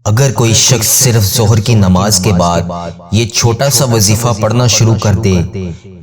اگر کوئی شخص صرف ظہر کی نماز کے بعد یہ چھوٹا سا وظیفہ پڑھنا شروع کر دے،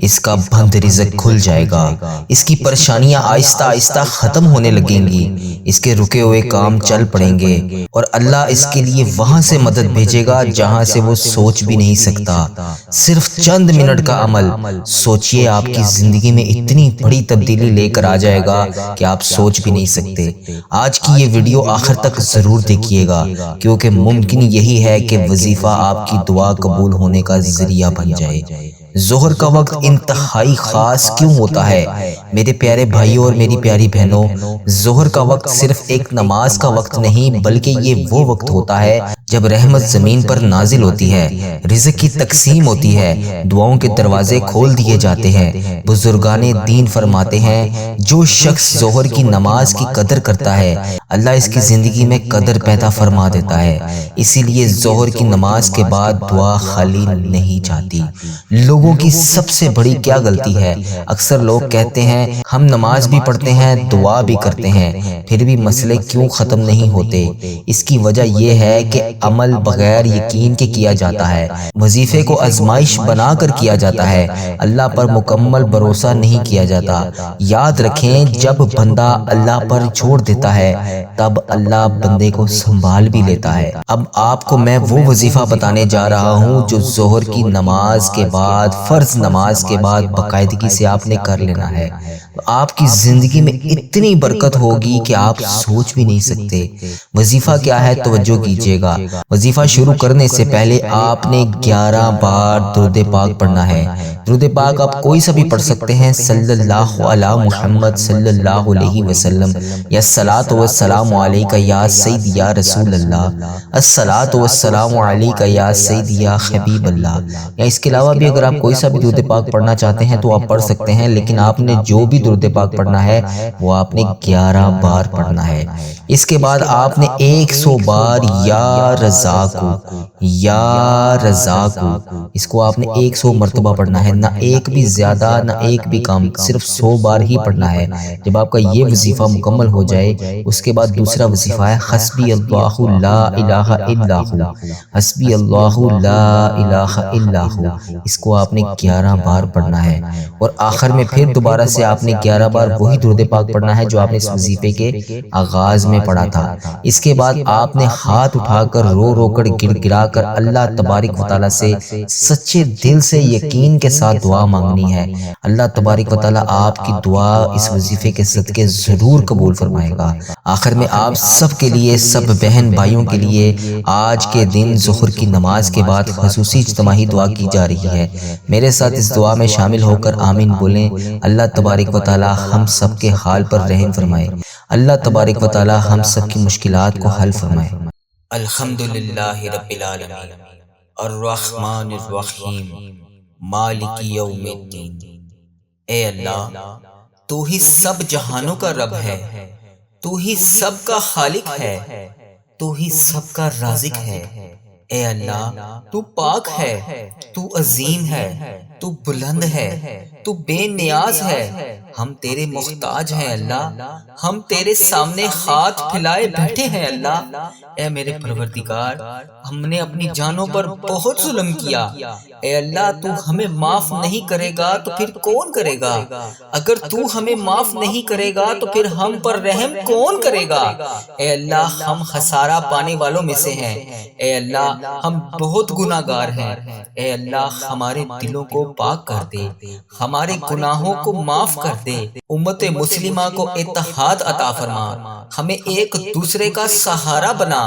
اس کا بند رزق کھل جائے گا، اس کی پریشانیاں آہستہ آہستہ ختم ہونے لگیں گی، اس کے رکے ہوئے کام چل پڑیں گے اور اللہ اس کے لیے وہاں سے مدد بھیجے گا جہاں سے وہ سوچ بھی نہیں سکتا۔ صرف چند منٹ کا عمل سوچئے آپ کی زندگی میں اتنی بڑی تبدیلی لے کر آ جائے گا کہ آپ سوچ بھی نہیں سکتے۔ آج کی یہ ویڈیو آخر تک ضرور دیکھیے گا، کیونکہ ممکن یہی ہے کہ وظیفہ آپ کی دعا قبول ہونے کا ذریعہ بن جائے۔ ظہر کا وقت انتہائی خاص کیوں ہوتا ہے؟ میرے پیارے بھائیوں اور میری پیاری بہنوں، ظہر کا وقت صرف ایک نماز کا وقت نہیں بلکہ یہ وہ وقت ہوتا ہے جب رحمت زمین پر نازل ہوتی ہے، رزق کی تقسیم ہوتی ہے، دعاؤں کے دروازے کھول دیے جاتے ہیں۔ بزرگان دین فرماتے ہیں، جو شخص ظہر کی نماز کی قدر کرتا ہے، اللہ اس کی زندگی میں قدر پیدا فرما دیتا ہے۔ اسی لیے ظہر کی نماز کے بعد دعا خالی نہیں جاتی۔ لوگوں کی سب سے بڑی کیا غلطی ہے؟ اکثر لوگ کہتے ہیں ہم نماز بھی پڑھتے ہیں، دعا بھی کرتے ہیں، پھر بھی مسئلے کیوں ختم نہیں ہوتے؟ اس کی وجہ یہ ہے کہ عمل بغیر یقین کے کیا جاتا ہے، وظیفے کو آزمائش بنا کر کیا جاتا ہے، اللہ پر مکمل بھروسہ نہیں کیا جاتا۔ یاد رکھیں، جب بندہ اللہ پر چھوڑ دیتا ہے تب اللہ بندے کو سنبھال بھی لیتا ہے۔ اب آپ کو میں وہ وظیفہ بتانے جا رہا ہوں جو ظہر کی نماز کے بعد، فرض نماز کے بعد باقاعدگی سے آپ نے کر لینا ہے۔ آپ کی زندگی میں اتنی برکت ہوگی کہ آپ سوچ بھی نہیں سکتے۔ وظیفہ کیا ہے؟ توجہ کیجئے گا۔ وظیفہ شروع کرنے سے پہلے آپ نے 11 بار درود پاک پڑھنا ہے۔ درود پاک آپ کوئی سا بھی پڑھ سکتے ہیں، صلی اللہ علی محمد صلی اللہ علیہ وسلم، یا الصلاۃ والسلام علیک یا سید یا رسول اللہ، الصلاۃ والسلام علیک یا سید یا حبیب اللہ، یا اس کے علاوہ بھی اگر آپ کوئی سا بھی درود پاک پڑھنا چاہتے ہیں تو آپ پڑھ سکتے ہیں، لیکن آپ نے جو بھی درود پاک پڑھنا ہے وہ آپ نے 11 بار پڑھنا ہے۔ اس کے بعد آپ نے 100 بار یا رزاقو، یا رزاقو، اس کو آپ نے 100 مرتبہ پڑھنا ہے، نہ ایک بھی زیادہ نہ ایک بھی کم، صرف 100 بار ہی پڑھنا ہے۔ جب آپ کا یہ وظیفہ مکمل ہو جائے، اس کے بعد دوسرا وظیفہ ہے حسبی اللہ لا الہ الا ہو، حسبی اللہ لا الہ الا ہو، اس کو آپ نے 11 بار پڑھنا ہے، اور آخر میں پھر دوبارہ سے آپ نے 11 بار وہی درود پاک پڑھنا ہے جو آپ نے اس وظیفے کے آغاز میں پڑھا تھا۔ اس کے بعد آپ نے ہاتھ اٹھا کر رو رو کر گر گرا کر اللہ تبارک و تعالیٰ سے سچے دل سے یقین کے ساتھ دعا مانگنی ہے۔ اللہ تبارک و تعالیٰ آپ کی دعا اس وظیفے کے صدقے ضرور قبول فرمائے گا۔ آخر میں آپ سب کے لیے، سب بہن بھائیوں کے لیے آج کے دن ظہر کی نماز کے بعد خصوصی اجتماعی دعا کی جا رہی ہے۔ میرے ساتھ اس دعا میں شامل ہو کر آمین بولیں۔ اللہ تبارک و تعالیٰ ہم سب کے حال پر رحم فرمائے، اللہ تبارک و تعالیٰ ہم سب کی مشکلات کو حل فرمائے۔ الحمدللہ رب العالمین الرحمن الرحیم مالک یوم الدین۔ اے اللہ، تو ہی سب جہانوں کا رب ہے، تو ہی سب کا خالق ہے، تو ہی سب کا رازق ہے۔ اے اللہ، تو پاک ہے، تو عظیم ہے، تو بلند ہے، تو بے نیاز ہے، ہم تیرے محتاج ہیں اللہ، ہم تیرے سامنے ہاتھ پھیلائے بیٹھے ہیں اللہ۔ اے میرے پروردگار، ہم نے اپنی جانوں پر بہت ظلم کیا، اے اللہ تو ہمیں معاف نہیں کرے گا تو پھر کون کرے گا؟ اگر تو ہمیں معاف نہیں کرے گا تو پھر ہم پر رحم کون کرے گا؟ اے اللہ، ہم خسارہ پانے والوں میں سے ہیں، اے اللہ ہم بہت گناہ گار ہیں، اے اللہ ہمارے دلوں کو پاک کر دے، ہمارے گناہوں کو معاف کر دے، امت مسلمہ کو اتحاد عطا فرما، ہمیں ایک دوسرے کا سہارا بنا۔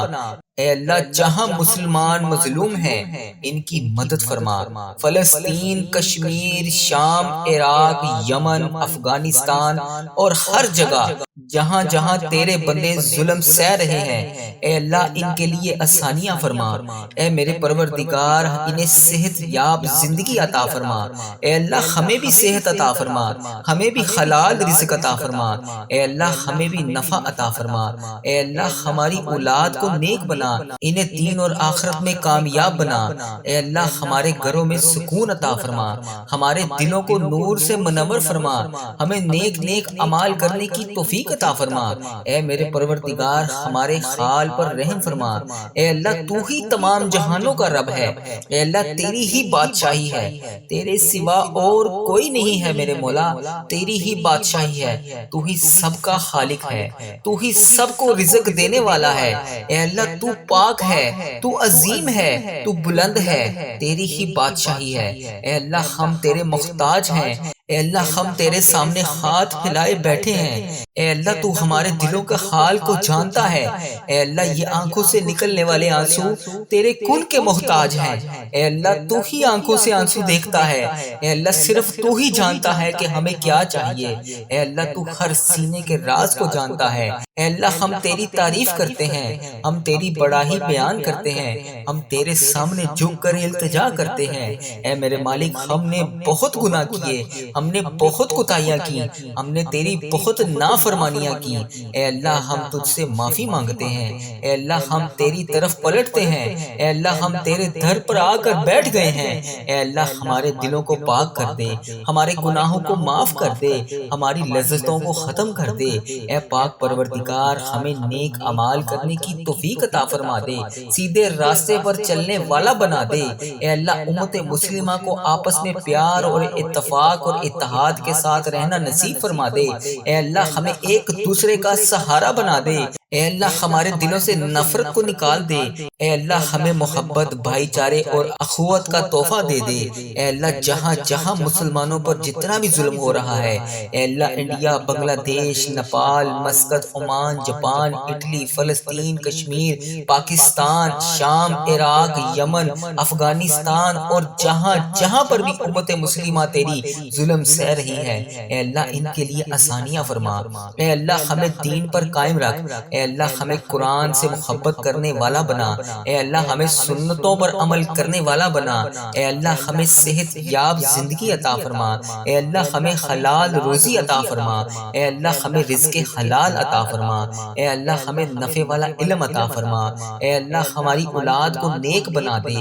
اے اللہ، جہاں مسلمان مظلوم ہیں ان کی مدد فرما، فلسطین، کشمیر، شام، عراق، یمن، افغانستان اور ہر جگہ جہاں جہاں تیرے بندے ظلم سہ رہے ہیں، اے اللہ ان کے لیے آسانیاں فرما۔ اے میرے پروردگار، انہیں صحت یاب زندگی عطا فرما، اے اللہ ہمیں بھی صحت عطا فرما، ہمیں بھی حلال رزق عطا فرما، اے اللہ ہمیں بھی نفع عطا فرما، اے اللہ ہماری اولاد کو نیک بنا بنا، انہیں دین اور آخرت میں کامیاب بنا۔ اے اللہ ہمارے گھروں میں سکون عطا فرما، ہمارے دلوں کو نور سے منور فرما، ہمیں نیک نیک اعمال کرنے کی توفیق عطا فرما۔ اے میرے پروردگار ہمارے حال پر رحم فرما۔ اے اللہ تو ہی تمام جہانوں کا رب ہے، اے اللہ تیری ہی بادشاہی ہے، تیرے سوا اور کوئی نہیں ہے میرے مولا، تیری ہی بادشاہی ہے، تو ہی سب کا خالق ہے، تو ہی سب کو رزق دینے والا ہے۔ اے اللہ تو پاک ہے، تو عظیم ہے، تو بلند ہے، تیری ہی بادشاہی ہے۔ اے اللہ ہم تیرے محتاج ہیں، اے اللہ ہم تیرے سامنے ہاتھ پھیلائے بیٹھے ہیں۔ اے اللہ تو ہمارے دلوں کا حال کو جانتا ہے، اے اللہ یہ آنکھوں سے نکلنے والے آنسو تیرے کن کے محتاج ہیں۔ اے اللہ تو ہی آنکھوں سے آنسو دیکھتا ہے، اے اللہ صرف تو ہی جانتا ہے کہ ہمیں کیا چاہیے۔ اے اللہ تو ہر سینے کے راز کو جانتا ہے۔ اے اللہ ہم تیری تعریف کرتے ہیں، ہم تیری بڑائی بیان کرتے ہیں، ہم تیرے سامنے جھک کر التجا کرتے ہیں۔ اے میرے مالک ہم نے بہت گناہ کیے، ہم نے بہت کوتاہیاں کی، ہم نے تیری بہت نافرمانیاں کی۔ اے اللہ ہم تجھ سے معافی مانگتے ہیں، اے اللہ ہم تیری طرف پلٹتے ہیں، اے اللہ ہم تیرے در پر آ کر بیٹھ گئے ہیں۔ اے اللہ ہمارے دلوں کو پاک کر دے، ہمارے گناہوں کو معاف کر دے، ہماری لذتوں کو ختم کر دے۔ اے پاک پروردگار ہمیں نیک اعمال کرنے کی توفیق عطا فرما دے، سیدھے راستے پر چلنے والا بنا دے۔ اے اللہ امت مسلمہ کو آپس میں پیار اور اتفاق اور اتحاد کے ساتھ رہنا نصیب فرما دے۔ اے اللہ ہمیں ایک دوسرے کا سہارا بنا دے۔ اے اللہ ہمارے دلوں سے نفرت کو نکال دے۔ اے اللہ ہمیں محبت، بھائی چارے اور اخوت کا تحفہ دے دے۔ اے اللہ جہاں جہاں مسلمانوں پر جتنا بھی ظلم ہو رہا ہے، اے اللہ انڈیا، بنگلہ دیش، Nepal, Muscat, Oman, Japan, Italy, فلسطین، کشمیر، پاکستان، شام، عراق، یمن، افغانستان اور جہاں جہاں پر بھی امت مسلمہ تیری ظلم سہ رہی ہے، اے اللہ ان کے لیے آسانیاں فرما۔ اے اللہ ہمیں دین پر قائم رکھ، اے اللہ ہمیں قرآن سے محبت کرنے والا بنا، اے اللہ ہمیں سنتوں پر عمل کرنے والا بنا، اے اللہ ہمیں صحت یاب زندگی عطا فرما، اے اللہ ہمیں حلال روزی عطا فرما، اے اللہ ہمیں رزق حلال عطا فرما، اے اللہ ہمیں نفع والا علم عطا فرما، اے اللہ ہماری اولاد کو نیک بنا دے،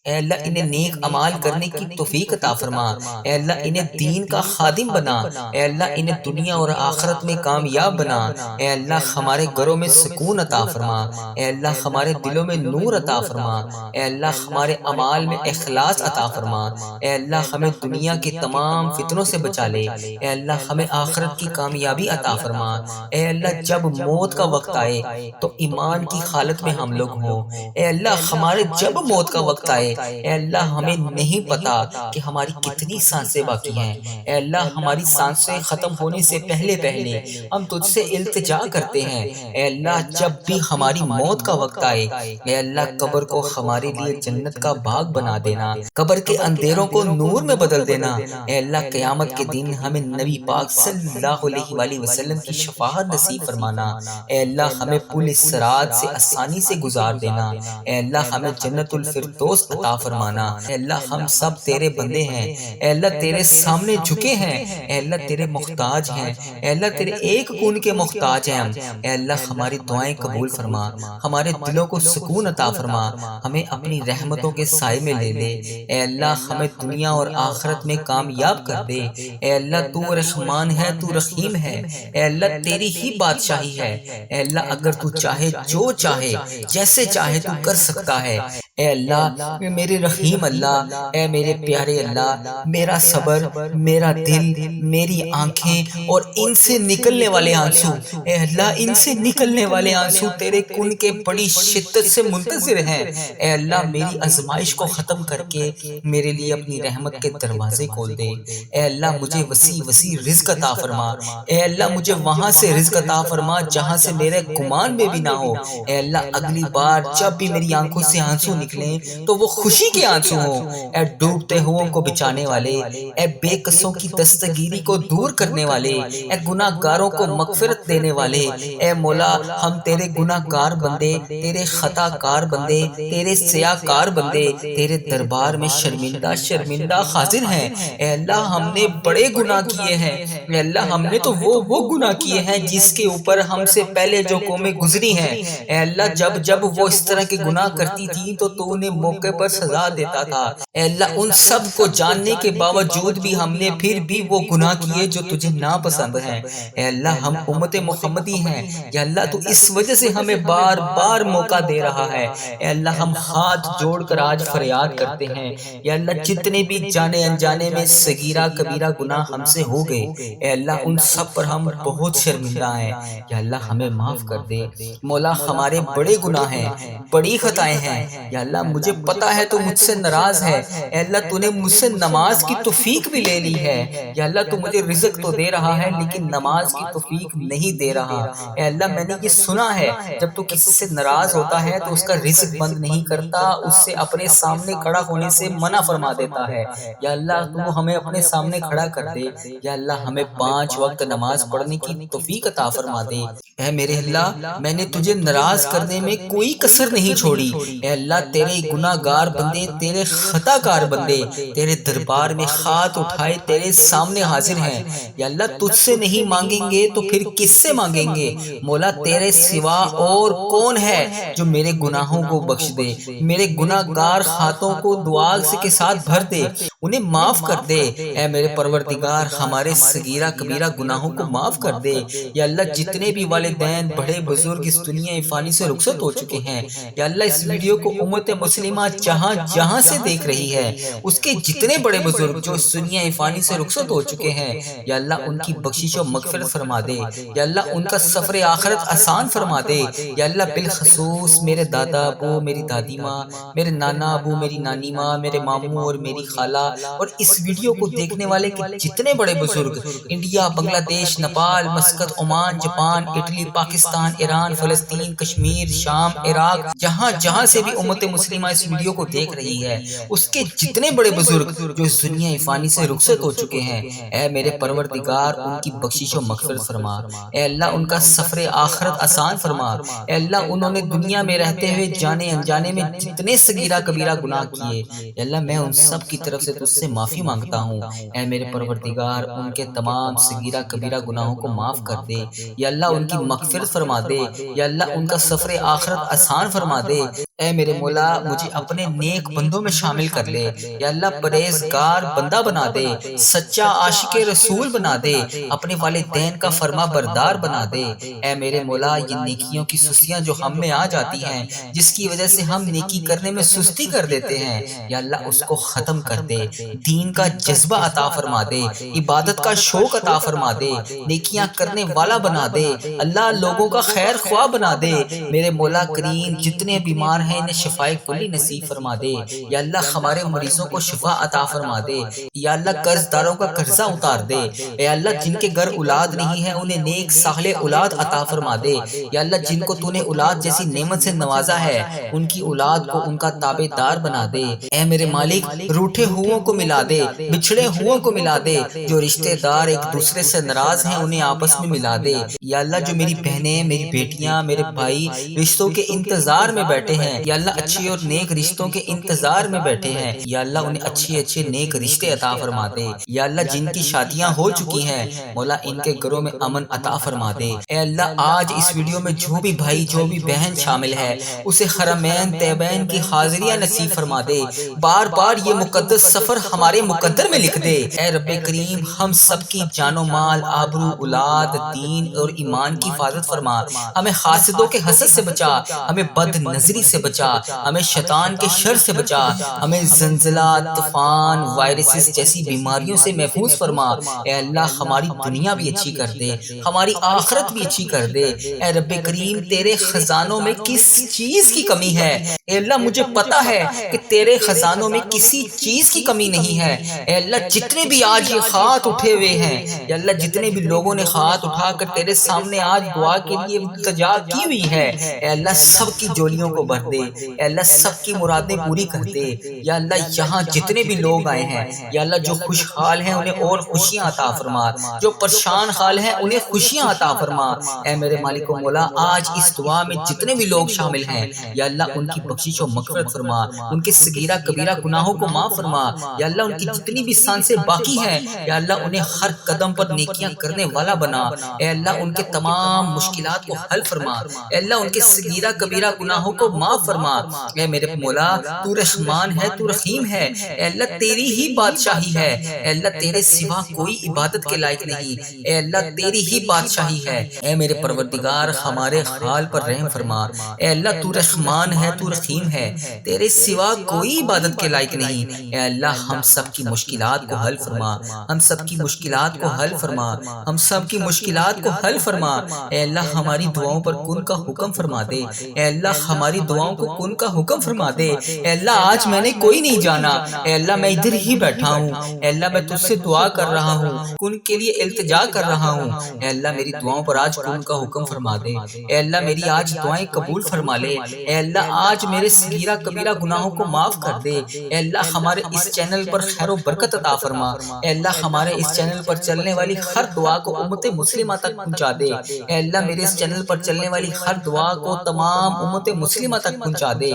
اے اللہ انہیں نیک اعمال کرنے کی توفیق عطا فرما، اے اللہ انہیں دین کا خادم بنا، اے اللہ انہیں دنیا اور آخرت میں کامیاب بنا، اے اللہ ہمارے گھروں میں سکون عطا فرما، اے اللہ ہمارے دلوں میں نور عطا فرما، اے اللہ ہمارے اعمال میں اخلاص عطا فرما، اے اللہ ہمیں دنیا کے تمام فتنوں سے بچا لے، اے اللہ ہمیں آخرت کی کامیابی عطا فرما، اے اللہ جب موت کا وقت آئے تو ایمان کی حالت میں ہم لوگ ہوں، اے اللہ ہمارے جب موت کا وقت آئے، اے اللہ ہمیں نہیں پتا کہ ہماری کتنی سانسیں باقی ہیں، اے اللہ ہماری سانسیں ختم ہونے سے پہلے پہلے ہم تجھ سے التجا کرتے ہیں، اے اللہ جب بھی ہماری موت کا وقت آئے، اے اللہ قبر کو ہمارے لیے جنت کا باغ بنا دینا، قبر کے اندھیروں کو نور میں بدل دینا، اے اللہ قیامت کے دن ہمیں نبی پاک صلی اللہ علیہ وآلہ وسلم کی شفاعت نصیب فرمانا، اے اللہ ہمیں پل صراط سے آسانی سے گزار دینا، اے اللہ ہمیں جنت الفردوس عطا فرمانا، اے اللہ ہم سب تیرے بندے ہیں، اے اللہ تیرے سامنے جھکے ہیں، اے اللہ تیرے محتاج ہیں، اے اللہ تیرے ایک کون کے محتاج ہیں ہم، اے اللہ ہماری دعائیں قبول فرما، ہمارے دلوں کو سکون عطا فرما، ہمیں اپنی رحمتوں کے سائے میں لے لے، اے اللہ ہمیں دنیا اور آخرت میں کامیاب کر دے، اے اللہ تو رحمان ہے، تو رحیم ہے، اے اللہ تیری ہی بادشاہی ہے، اے اللہ اگر تو چاہے جو چاہے جیسے چاہے تو کر سکتا ہے، اے اللہ میرے رحیم اللہ، اے میرے پیارے اللہ، میرا صبر، میرا دل، میری آنکھیں اور ان سے نکلنے والے آنسو، اے اللہ ان سے نکلنے والے آنسو تیرے کن کے بڑی شدت سے منتظر ہیں، اے اللہ میری آزمائش کو ختم کر کے میرے لیے اپنی رحمت کے دروازے کھول دے، اے اللہ مجھے وسیع وسیع رزق عطا فرما، اے اللہ مجھے وہاں سے رزق عطا فرما جہاں سے میرے گمان میں بھی نہ ہو، اے اللہ اگلی بار جب بھی میری آنکھوں سے آنسو نکلیں تو وہ خوشی کے آنسو ہوں۔ اے ڈوبتے ہوں کو بچانے والے، اے بے قصوں کی دستگیری کو دور کرنے والے، اے گناہ گاروں کو مغفرت دینے والے، اے مولا ہم تیرے گناہ گار بندے، تیرے خطا کار بندے، تیرے سیاہ کار بندے تیرے دربار میں شرمندہ شرمندہ حاضر ہیں۔ اے اللہ ہم نے بڑے گناہ کیے ہیں، اے اللہ ہم نے تو وہ گناہ کیے ہیں جس کے اوپر ہم سے پہلے جو قومیں گزری ہیں۔ اے اللہ جب وہ اس طرح کے گناہ کرتی تھی تو انہیں موقع پر سزا دیتا تھا۔ اے اللہ ان سب کو جاننے کے باوجود بھی ہم نے پھر بھی وہ گناہ کیے جو تجھے ناپسند ہیں۔ اے اللہ ہم امت محمدی ہیں، یا اللہ تو اس وجہ سے ہمیں بار بار موقع دے رہا ہے۔ اے اللہ ہم ہاتھ جوڑ کر آج فریاد کرتے ہیں، یا اللہ جتنے بھی جانے انجانے میں صغیرہ کبیرہ گناہ ہم سے ہو گئے، اے اللہ ان سب پر ہم بہت شرمندہ ہیں، یا اللہ ہمیں معاف کر دے۔ مولا ہمارے بڑے گناہ ہیں، بڑی خطائیں ہیں، یا اللہ مجھے پتا ہے تو مجھ سے ناراض ہے۔ اے اللہ تو نے مجھ سے نماز کی توفیق بھی لے لی ہے، یا اللہ تو مجھے رزق تو دے رہا ہے لیکن نماز کی توفیق نہیں دے رہا۔ اے اللہ میں نے یہ سنا ہے جب تو کسی سے ناراض ہوتا ہے تو اس کا رزق بند نہیں کرتا، اس سے اپنے سامنے کھڑا ہونے سے منع فرما دیتا ہے۔ یا اللہ تو ہمیں اپنے سامنے کھڑا کر دے، یا اللہ ہمیں 5 وقت نماز پڑھنے کی توفیق عطا فرما دے۔ اے میرے اللہ میں نے تجھے ناراض کرنے میں کوئی کسر نہیں چھوڑی۔ اے اللہ تیرے گناہ گار بندے، تیرے خطا کار بندے تیرے دربار میں ہاتھ اٹھائے تیرے سامنے حاضر ہیں۔ یا اللہ تجھ سے نہیں مانگیں گے تو پھر کس سے مانگیں گے؟ مولا تیرے سوا اور کون ہے جو میرے گناہوں کو بخش دے، میرے گناہ گار ہاتھوں کو دعا کے ساتھ بھر دے، انہیں معاف کر دے۔ اے میرے پروردگار ہمارے صغیرہ کبیرہ گناہوں کو معاف کر دے۔ یا اللہ جتنے بھی والدین بڑے بزرگ اس دنیا فانی سے رخصت ہو چکے ہیں، یا اللہ اس ویڈیو کو امت مسلمہ جہاں جہاں سے دیکھ رہی ہے، اس کے جتنے بڑے بزرگ جو اس دنیا فانی سے رخصت ہو چکے ہیں، یا اللہ ان کی بخشش و مغفرت فرما دے، یا اللہ ان کا سفر آخرت آسان فرما دے۔ یا اللہ بالخصوص میرے دادا ابو، میری دادی ماں، میرے نانا ابو، میری نانی ماں، میرے ماموں اور میری خالہ اور اس ویڈیو کو دیکھنے والے جتنے بڑے بزرگ انڈیا، بنگلہ دیش، Nepal, Muscat, Oman, Japan, Italy, Pakistan, Iran, فلسطین، کشمیر، شام، عراق، جہاں جہاں سے بھی امت مسلمہ اس ویڈیو کو دیکھ رہی ہے، اس کے جتنے بڑے بزرگ جو اس دنیا فانی سے رخصت ہو چکے ہیں، اے میرے پروردگار ان کی بخشش و مغفرت فرما۔ اے اللہ ان کا سفر آخرت آسان فرما۔ اے اللہ انہوں نے دنیا میں رہتے ہوئے جانے انجانے میں جتنے صغیرہ کبیرہ گناہ کیے، اے اللہ میں ان سب کی طرف سے تجھ سے معافی مانگتا ہوں۔ اے میرے پروردگار ان کے تمام صغیرہ کبیرہ گناہوں کو معاف کر دے، یا اللہ ان کی مغفرت فرما دے، یا اللہ ان کا سفر آخرت آسان فرما دے۔ اے میرے مولا مجھے اپنے نیک بندوں میں شامل کر لے، یا اللہ پرہیزگار بندہ بنا دے، سچا عاشق رسول بنا دے، اپنے والدین کا فرما بردار بنا دے۔ اے میرے مولا یہ نیکیوں کی سستیاں جو ہم میں آ جاتی ہیں، جس کی وجہ سے ہم نیکی کرنے میں سستی کر دیتے ہیں، یا اللہ اس کو ختم کر دے، دین کا جذبہ عطا فرما دے، عبادت کا شوق عطا فرما دے، نیکیاں کرنے والا بنا دے، اللہ لوگوں کا خیر خواہ بنا دے۔ میرے مولا کریم جتنے بیمار ہیں انہیں شفائے کلی نصیب فرما دے، یا اللہ ہمارے مریضوں کو شفا عطا فرما دے، یا اللہ قرض داروں کا قرضہ اتار دے، اے اللہ جن کے گھر اولاد نہیں ہے انہیں نیک صالح اولاد عطا فرما دے، یا اللہ جن کو تو نے اولاد جیسی نعمت سے نوازا ہے ان کی اولاد کو ان کا تابع دار بنا دے۔ اے میرے مالک روٹھے ہوں کو ملا دے، بچھڑے ہوں کو ملا دے، جو رشتہ دار ایک دوسرے سے ناراض ہیں انہیں آپس میں ملا دے، یا اللہ جو میری بہنیں، میری بیٹیاں، میرے بھائی رشتوں کے انتظار میں بیٹھے ہیں، یا اللہ اچھی اور نیک رشتوں کے انتظار میں بیٹھے ہیں، یا اللہ انہیں اچھے اچھے نیک رشتے عطا فرما دے، یا اللہ جن کی شادیاں ہو چکی ہیں مولا ان کے گھروں میں امن عطا فرما دے۔ اے اللہ آج اس ویڈیو میں جو بھی بھائی جو بھی بہن شامل ہے اسے حرمین طیبین کی حاضریاں نصیب فرما دے، بار بار یہ مقدس سفر ہمارے مقدر میں لکھ دے۔ اے رب کریم ہم سب کی جان و مال، آبرو، اولاد، دین اور ایمان کی حفاظت فرما، ہمیں حاسدوں کے حسد سے بچا، ہمیں بد نظری سے بچا، ہمیں شیطان کے شر سے بچا، ہمیں زلزلہ، طوفان، وائرسز جیسی بیماریوں سے محفوظ فرما۔ اے اللہ ہماری دنیا بھی اچھی کر دے، ہماری آخرت بھی اچھی کر دے۔ اے رب کریم تیرے خزانوں میں کس چیز کی کمی ہے؟ اے اللہ مجھے پتا ہے کہ تیرے خزانوں میں کسی چیز کی کمی نہیں ہے۔ اے اللہ جتنے بھی آج یہ ہاتھ اٹھے ہوئے ہیں، یا اللہ جتنے بھی لوگوں نے ہاتھ اٹھا کر تیرے سامنے آج دعا کے لیے التجا کی ہوئی ہے، اے اللہ سب کی جولیوں کو بھر دے۔ دے، اے اللہ سب کی مرادیں پوری کر دے، یا اللہ یہاں جتنے بھی لوگ آئے ہیں یا اللہ جو خوشحال ہیں انہیں اور خوشیاں عطا فرما، جو پریشان حال ہیں انہیں خوشیاں عطا فرما۔ اے میرے مالک و مولا آج اس دعا میں جتنے بھی لوگ شامل ہیں یا اللہ ان کی بخشش و مغفرت فرما، ان کے صغیرہ کبیرہ گناہوں کو معاف فرما، یا اللہ ان کی جتنی بھی سانسیں باقی ہیں یا اللہ انہیں ہر قدم پر نیکیاں کرنے والا بنا، اے اللہ ان کے تمام مشکلات کو حل فرما، اے اللہ ان کے صغیرہ کبیرہ گناہوں کو معاف فرما۔ اے میرے مولا تو رحمان ہے، تو رحیم ہے، اے اللہ تیری ہی بادشاہی ہے، اے اللہ تیرے سوا کوئی عبادت کے لائق نہیں، اے اللہ تیری ہی بادشاہی ہے۔ اے میرے پروردگار ہمارے حال پر رحم فرما، اے اللہ تو رحمان ہے، تو رحیم ہے، تیرے سوا کوئی عبادت کے لائق نہیں، اے اللہ ہم سب کی مشکلات کو حل فرما، ہم سب کی مشکلات کو حل فرما، ہم سب کی مشکلات کو حل فرما، اے اللہ ہماری دعاؤں پر کن کا حکم فرما دے، اے اللہ ہماری دعاؤں کو کن کا حکم فرما دے، اے اللہ آج میں نے کوئی نہیں جانا، اے اللہ میں ادھر ہی بیٹھا ہوں، اے اللہ میں تجھ سے دعا کر رہا ہوں، کن کے لیے التجا کر رہا ہوں، اے اللہ میری دعاؤں پر آج کن کا حکم فرما دے، اے اللہ میری آج دعائیں قبول فرما لے، اے اللہ آج میرے صغیرہ کبیرہ گناہوں کو معاف کر دے، اے اللہ ہمارے اس چینل پر خیر و برکت عطا فرما، اے اللہ ہمارے اس چینل پر چلنے والی ہر دعا کو امت مسلمہ تک پہنچا دے، اے اللہ میرے اس چینل پر چلنے والی ہر دعا کو تمام امت مسلمہ تک پہنچا دے۔